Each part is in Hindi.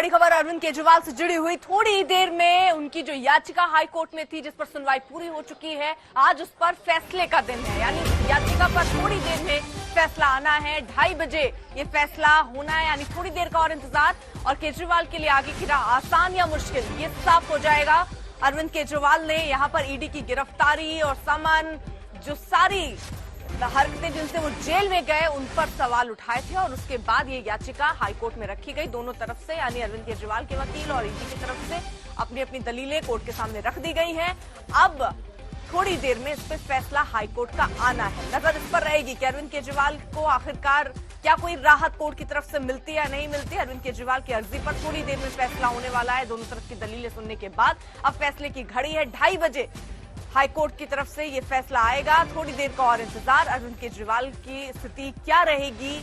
बड़ी खबर अरविंद केजरीवाल से जुड़ी हुई। थोड़ी देर में उनकी जो याचिका हाई कोर्ट में थी, जिस पर सुनवाई पूरी हो चुकी है, आज उस पर फैसले का दिन है। यानी याचिका पर थोड़ी देर में फैसला आना है। 2:30 बजे ये फैसला होना है, यानी थोड़ी देर का और इंतजार। और केजरीवाल के लिए आगे की राह आसान या मुश्किल, ये साफ हो जाएगा। अरविंद केजरीवाल ने यहाँ पर ईडी की गिरफ्तारी और समन, जो सारी हरकतें जिनसे वो जेल में गए, उन पर सवाल उठाए थे। और उसके बाद ये याचिका हाईकोर्ट में रखी गई। दोनों तरफ से, यानी अरविंद केजरीवाल के वकील और ईडी की तरफ से अपनी अपनी दलीलें कोर्ट के सामने रख दी गई हैं। अब थोड़ी देर में इस पर फैसला हाईकोर्ट का आना है। नजर इस पर रहेगी कि अरविंद केजरीवाल को आखिरकार क्या कोई राहत कोर्ट की तरफ से मिलती है या नहीं मिलती। अरविंद केजरीवाल की अर्जी पर थोड़ी देर में फैसला होने वाला है। दोनों तरफ की दलीलें सुनने के बाद अब फैसले की घड़ी है। 2:30 बजे हाईकोर्ट की तरफ से ये फैसला आएगा। थोड़ी देर का और इंतजार। अरविंद केजरीवाल की स्थिति क्या रहेगी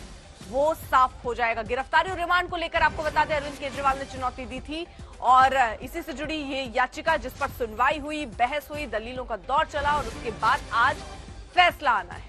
वो साफ हो जाएगा। गिरफ्तारी और रिमांड को लेकर आपको बता दें, अरविंद केजरीवाल ने चुनौती दी थी और इसी से जुड़ी ये याचिका, जिस पर सुनवाई हुई, बहस हुई, दलीलों का दौर चला और उसके बाद आज फैसला आना है।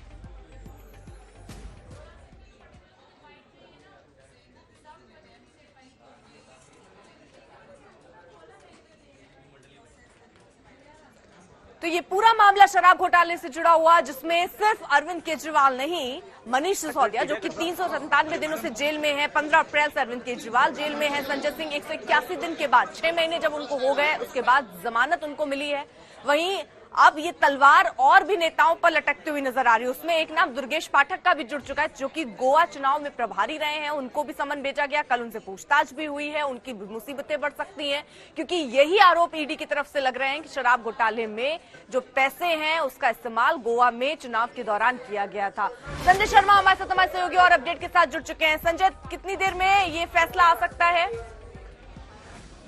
तो ये पूरा मामला शराब घोटाले से जुड़ा हुआ, जिसमें सिर्फ अरविंद केजरीवाल नहीं, मनीष सिसोदिया जो कि 397 दिनों से जेल में है। 15 अप्रैल से अरविंद केजरीवाल जेल में है। संजय सिंह 181 दिन के बाद, 6 महीने जब उनको हो गए, उसके बाद जमानत उनको मिली है। वहीं अब ये तलवार और भी नेताओं पर लटकती हुई नजर आ रही है। उसमें एक नाम दुर्गेश पाठक का भी जुड़ चुका है, जो कि गोवा चुनाव में प्रभारी रहे हैं। उनको भी समन भेजा गया, कल उनसे पूछताछ भी हुई है। उनकी मुसीबतें बढ़ सकती हैं, क्योंकि यही आरोप ईडी की तरफ से लग रहे हैं कि शराब घोटाले में जो पैसे हैं उसका इस्तेमाल गोवा में चुनाव के दौरान किया गया था। संजय शर्मा हमारे साथ, हमारे सहयोगी और अपडेट के साथ जुड़ चुके हैं। संजय, कितनी देर में ये फैसला आ सकता है?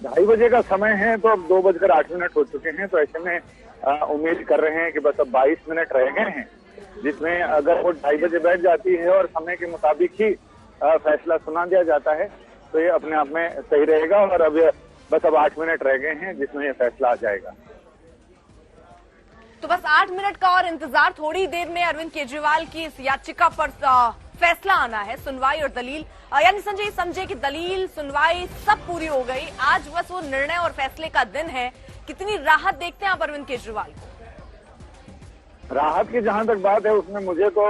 2:30 बजे का समय है, तो अब 2:08 हो चुके हैं। तो ऐसे में उम्मीद कर रहे हैं कि बस अब 22 मिनट रह गए हैं, जिसमें अगर वो 2:30 बजे बैठ जाती है और समय के मुताबिक ही फैसला सुना दिया जाता है, तो ये अपने आप में सही रहेगा। और अब बस अब 8 मिनट रह गए हैं, जिसमें ये फैसला आ जाएगा। तो बस 8 मिनट का और इंतजार। थोड़ी देर में अरविंद केजरीवाल की इस याचिका पर फैसला आना है। सुनवाई और दलील, यानी संजय समझे कि दलील, सुनवाई सब पूरी हो गई। आज बस वो निर्णय और फैसले का दिन है। कितनी राहत देखते हैं आप अरविंद केजरीवाल को? राहत की जहां तक बात है, उसमें मुझे तो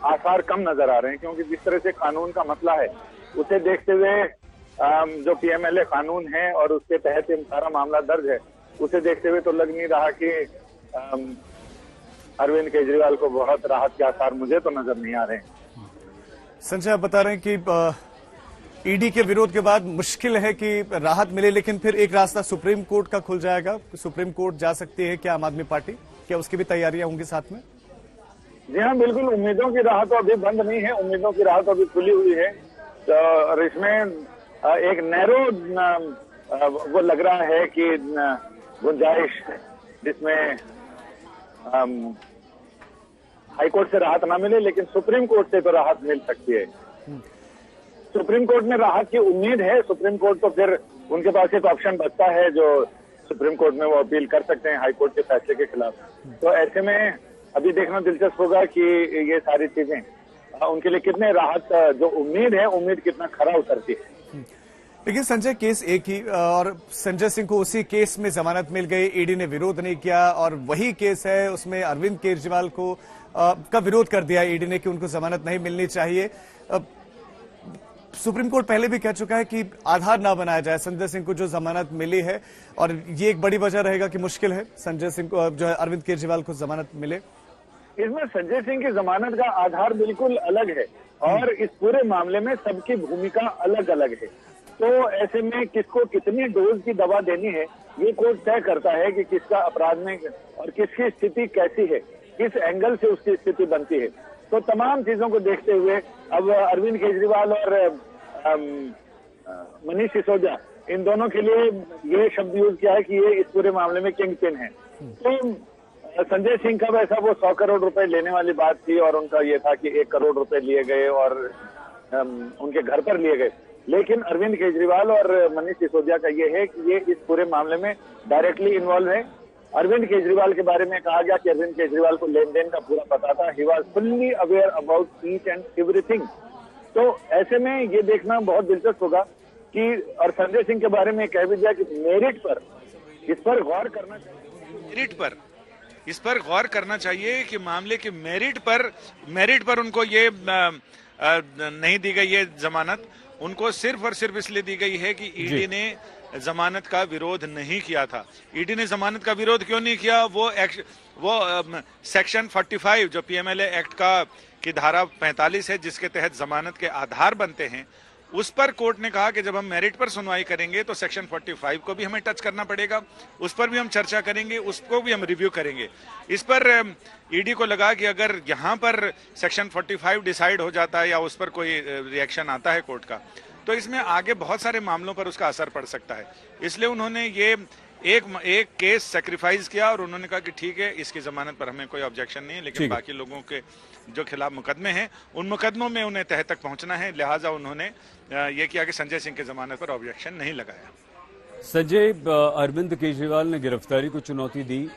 आसार कम नजर आ रहे हैं, क्योंकि जिस तरह से कानून का मसला है, उसे देखते हुए जो पीएमएलए कानून है और उसके तहत ये सारा मामला दर्ज है, उसे देखते हुए तो लग नहीं रहा कि अरविंद केजरीवाल को बहुत राहत के आसार मुझे तो नजर नहीं आ रहे हैं। संजय, आप बता रहे हैं कि ईडी के विरोध के बाद मुश्किल है कि राहत मिले, लेकिन फिर एक रास्ता सुप्रीम कोर्ट का खुल जाएगा। सुप्रीम कोर्ट जा सकती है क्या आम आदमी पार्टी? क्या उसकी भी तैयारियां होंगी साथ में? जी हाँ, बिल्कुल। उम्मीदों की राह तो अभी बंद नहीं है, उम्मीदों की राह तो अभी खुली हुई है। तो और इसमें एक नैरो वो लग रहा है कि गुंजाइश, जिसमें हाईकोर्ट से राहत ना मिले, लेकिन सुप्रीम कोर्ट से तो राहत मिल सकती है। सुप्रीम कोर्ट में राहत की उम्मीद है। सुप्रीम कोर्ट तो फिर उनके पास एक ऑप्शन बचता है, जो सुप्रीम कोर्ट में वो अपील कर सकते हैं हाईकोर्ट के फैसले के खिलाफ। तो ऐसे में अभी देखना दिलचस्प होगा कि ये सारी चीजें उनके लिए कितने राहत, जो उम्मीद है, उम्मीद कितना खरा उतरती है। लेकिन संजय, केस एक ही, और संजय सिंह को उसी केस में जमानत मिल गई, ईडी ने विरोध नहीं किया, और वही केस है, उसमें अरविंद केजरीवाल को का विरोध कर दिया ईडी ने कि उनको जमानत नहीं मिलनी चाहिए। सुप्रीम कोर्ट पहले भी कह चुका है कि आधार ना बनाया जाए संजय सिंह को जो जमानत मिली है, और ये एक बड़ी वजह रहेगा कि मुश्किल है संजय सिंह को, जो है अरविंद केजरीवाल को जमानत मिले। इसमें संजय सिंह की जमानत का आधार बिल्कुल अलग है, और इस पूरे मामले में सबकी भूमिका अलग अलग है। तो ऐसे में किसको कितनी डोज की दवा देनी है, ये कोर्ट तय करता है कि किसका अपराध में और किसकी स्थिति कैसी है, किस एंगल से उसकी स्थिति बनती है। तो तमाम चीजों को देखते हुए अब अरविंद केजरीवाल और मनीष सिसोदिया, इन दोनों के लिए ये शब्द यूज किया है कि ये इस पूरे मामले में किंग पिन है। तो संजय सिंह का वैसा वो 100 करोड़ रुपए लेने वाली बात थी, और उनका ये था कि 1 करोड़ रुपए लिए गए और उनके घर पर लिए गए। लेकिन अरविंद केजरीवाल और मनीष सिसोदिया का ये है कि ये इस पूरे मामले में डायरेक्टली इन्वॉल्व है। अरविंद केजरीवाल के बारे में कहा गया कि अरविंद केजरीवाल को लेन देन का पूरा पता था। He was fully aware about each and everything. तो ऐसे में ये देखना बहुत दिलचस्प होगा कि और संजय सिंह के बारे में कह भी दिया कि मेरिट पर इस पर गौर करना चाहिए। इस पर गौर करना चाहिए कि मामले के मेरिट पर उनको ये नहीं दी गई है जमानत। उनको सिर्फ और सिर्फ इसलिए दी गई है कि ईडी ने जमानत का विरोध नहीं किया था। ईडी ने जमानत का विरोध क्यों नहीं किया? वो सेक्शन 45 जो पीएमएलए एक्ट की धारा 45 है, जिसके तहत जमानत के आधार बनते हैं, उस पर कोर्ट ने कहा कि जब हम मेरिट पर सुनवाई करेंगे तो सेक्शन 45 को भी हमें टच करना पड़ेगा, उस पर भी हम चर्चा करेंगे, उसको भी हम रिव्यू करेंगे। इस पर ईडी को लगा कि अगर यहां पर सेक्शन 45 डिसाइड हो जाता है या उस पर कोई रिएक्शन आता है कोर्ट का, तो इसमें आगे बहुत सारे मामलों पर उसका असर पड़ सकता है। इसलिए उन्होंने ये एक केस सैक्रिफाइस किया और उन्होंने कहा कि ठीक है, इसकी जमानत पर हमें कोई ऑब्जेक्शन नहीं है, लेकिन बाकी लोगों के जो खिलाफ मुकदमे हैं उन मुकदमों में उन्हें तह तक पहुंचना है। लिहाजा उन्होंने ये किया कि संजय सिंह की जमानत पर ऑब्जेक्शन नहीं लगाया। संजय, अरविंद केजरीवाल ने गिरफ्तारी को चुनौती दी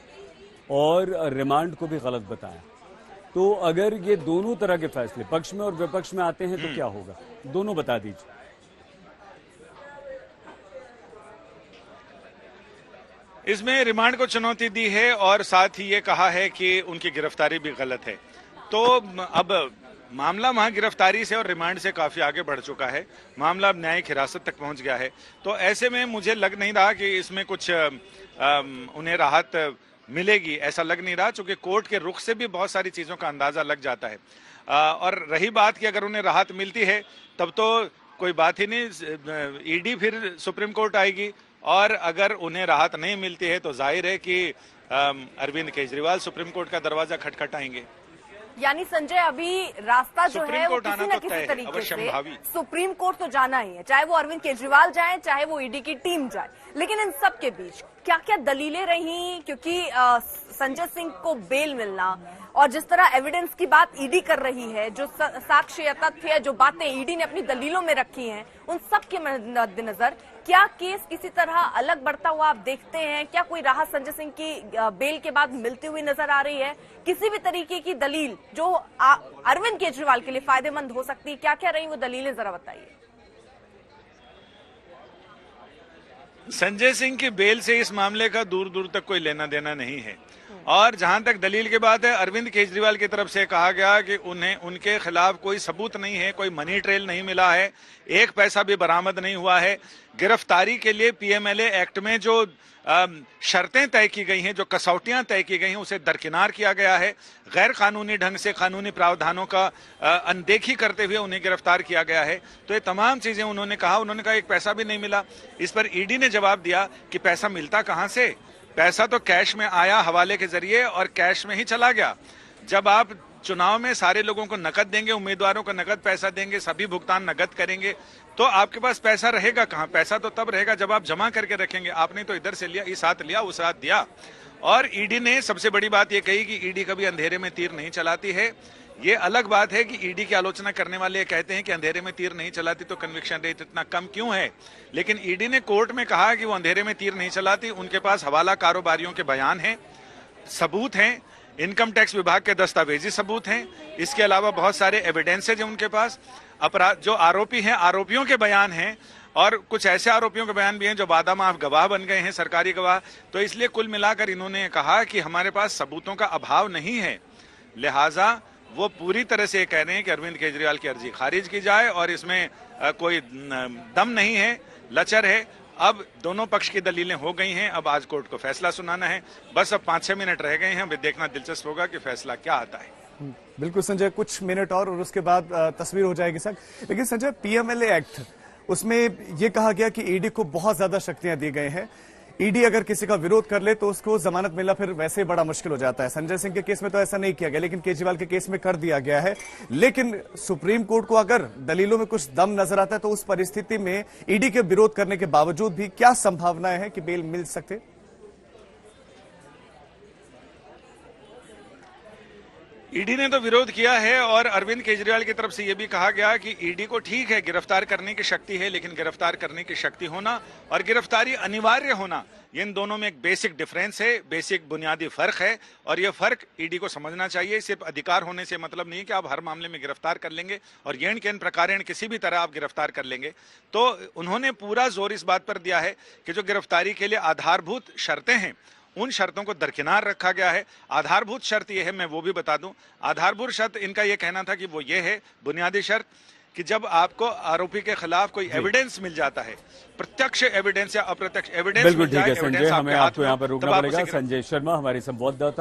और रिमांड को भी गलत बताया, तो अगर ये दोनों तरह के फैसले पक्ष में और विपक्ष में आते हैं तो क्या होगा? दोनों बता दीजिए। इसमें रिमांड को चुनौती दी है और साथ ही ये कहा है कि उनकी गिरफ्तारी भी गलत है। तो अब मामला वहां गिरफ्तारी से और रिमांड से काफी आगे बढ़ चुका है, मामला अब न्यायिक हिरासत तक पहुंच गया है। तो ऐसे में मुझे लग नहीं रहा कि इसमें कुछ उन्हें राहत मिलेगी, ऐसा लग नहीं रहा, चूंकि कोर्ट के रुख से भी बहुत सारी चीजों का अंदाजा लग जाता है। और रही बात कि अगर उन्हें राहत मिलती है तब तो कोई बात ही नहीं, ईडी फिर सुप्रीम कोर्ट आएगी, और अगर उन्हें राहत नहीं मिलती है तो जाहिर है कि अरविंद केजरीवाल सुप्रीम कोर्ट का दरवाजा खटखटाएंगे। यानी संजय, अभी रास्ता जो है वो किसी न किसी तरीके से सुप्रीम कोर्ट तो जाना ही है, चाहे वो अरविंद केजरीवाल जाए, चाहे वो ईडी की टीम जाए। लेकिन इन सब के बीच क्या क्या दलीलें रही? क्योंकि संजय सिंह को बेल मिलना और जिस तरह एविडेंस की बात ईडी कर रही है, जो साक्ष्य या तथ्य, जो बातें ईडी ने अपनी दलीलों में रखी हैं, उन सब के मद्देनजर क्या केस किसी तरह अलग बढ़ता हुआ आप देखते हैं? क्या कोई राहत संजय सिंह की बेल के बाद मिलती हुई नजर आ रही है? किसी भी तरीके की दलील जो अरविंद केजरीवाल के लिए फायदेमंद हो सकती है, क्या क्या रही वो दलीलें, जरा बताइए। संजय सिंह की बेल से इस मामले का दूर दूर तक कोई लेना देना नहीं है। और जहां तक दलील की बात है, अरविंद केजरीवाल की तरफ से कहा गया कि उनके खिलाफ कोई सबूत नहीं है, कोई मनी ट्रेल नहीं मिला है, एक पैसा भी बरामद नहीं हुआ है। गिरफ्तारी के लिए पीएमएलए एक्ट में जो शर्तें तय की गई हैं, जो कसौटियां तय की गई हैं, उसे दरकिनार किया गया है। गैर कानूनी ढंग से कानूनी प्रावधानों का अनदेखी करते हुए उन्हें गिरफ्तार किया गया है। तो ये तमाम चीजें उन्होंने कहा एक पैसा भी नहीं मिला। इस पर ईडी ने जवाब दिया कि पैसा मिलता कहां से, पैसा तो कैश में आया हवाले के जरिए और कैश में ही चला गया। जब आप चुनाव में सारे लोगों को नकद देंगे, उम्मीदवारों को नकद पैसा देंगे, सभी भुगतान नकद करेंगे, तो आपके पास पैसा रहेगा कहां? पैसा तो तब रहेगा जब आप जमा करके रखेंगे। आपने तो इधर से लिया, इस हाथ लिया, उस हाथ दिया। और ईडी ने सबसे बड़ी बात यह कही कि ईडी कभी अंधेरे में तीर नहीं चलाती है। ये अलग बात है कि ईडी की आलोचना करने वाले कहते हैं कि अंधेरे में तीर नहीं चलाती, तो कन्विक्शन रेट इतना कम क्यों है? लेकिन ईडी ने कोर्ट में कहा कि वो अंधेरे में तीर नहीं चलाती। उनके पास हवाला कारोबारियों के बयान हैं, सबूत हैं, इनकम टैक्स विभाग के दस्तावेजी सबूत हैं, इसके अलावा बहुत सारे एविडेंसेज हैं उनके पास। अपराध जो आरोपी हैं, आरोपियों के बयान हैं, और कुछ ऐसे आरोपियों के बयान भी हैं जो बादामाफ गवाह बन गए हैं, सरकारी गवाह। तो इसलिए कुल मिलाकर इन्होंने कहा कि हमारे पास सबूतों का अभाव नहीं है, लिहाजा वो पूरी तरह से कह रहे हैं कि अरविंद केजरीवाल की अर्जी खारिज की जाए और इसमें कोई दम नहीं है, लचर है। अब दोनों पक्ष की दलीलें हो गई हैं, अब आज कोर्ट को फैसला सुनाना है। बस अब 5-6 मिनट रह गए हैं, अब देखना दिलचस्प होगा कि फैसला क्या आता है। बिल्कुल संजय, कुछ मिनट और उसके बाद तस्वीर हो जाएगी सर। लेकिन संजय, पीएमएलए एक्ट, उसमें यह कहा गया कि ईडी को बहुत ज्यादा शक्तियां दी गई हैं। ईडी अगर किसी का विरोध कर ले तो उसको जमानत मिलना फिर वैसे बड़ा मुश्किल हो जाता है। संजय सिंह के केस में तो ऐसा नहीं किया गया, लेकिन केजरीवाल के केस में कर दिया गया है। लेकिन सुप्रीम कोर्ट को अगर दलीलों में कुछ दम नजर आता है तो उस परिस्थिति में ईडी के विरोध करने के बावजूद भी क्या संभावनाएं हैं कि बेल मिल सकते? ईडी ने तो विरोध किया है और अरविंद केजरीवाल की तरफ से यह भी कहा गया कि ईडी को ठीक है गिरफ्तार करने की शक्ति है, लेकिन गिरफ्तार करने की शक्ति होना और गिरफ्तारी अनिवार्य होना, ये इन दोनों में एक बेसिक डिफरेंस है, बेसिक बुनियादी फर्क है। और ये फर्क ईडी को समझना चाहिए। सिर्फ अधिकार होने से मतलब नहीं कि आप हर मामले में गिरफ्तार कर लेंगे और येन केन प्रकारेण किसी भी तरह आप गिरफ्तार कर लेंगे। तो उन्होंने पूरा जोर इस बात पर दिया है कि जो गिरफ्तारी के लिए आधारभूत शर्तें हैं उन शर्तों को दरकिनार रखा गया है। आधारभूत शर्त यह है, मैं वो भी बता दूं, आधारभूत शर्त इनका यह कहना था कि वो ये है, बुनियादी शर्त, कि जब आपको आरोपी के खिलाफ कोई एविडेंस मिल जाता है, प्रत्यक्ष एविडेंस या अप्रत्यक्ष एविडेंस बिल्कुल मिल ठीक जाए, है संजय, हमें आपको यहाँ पर रोकना पड़ेगा। संजय शर्मा हमारे संवाददाता।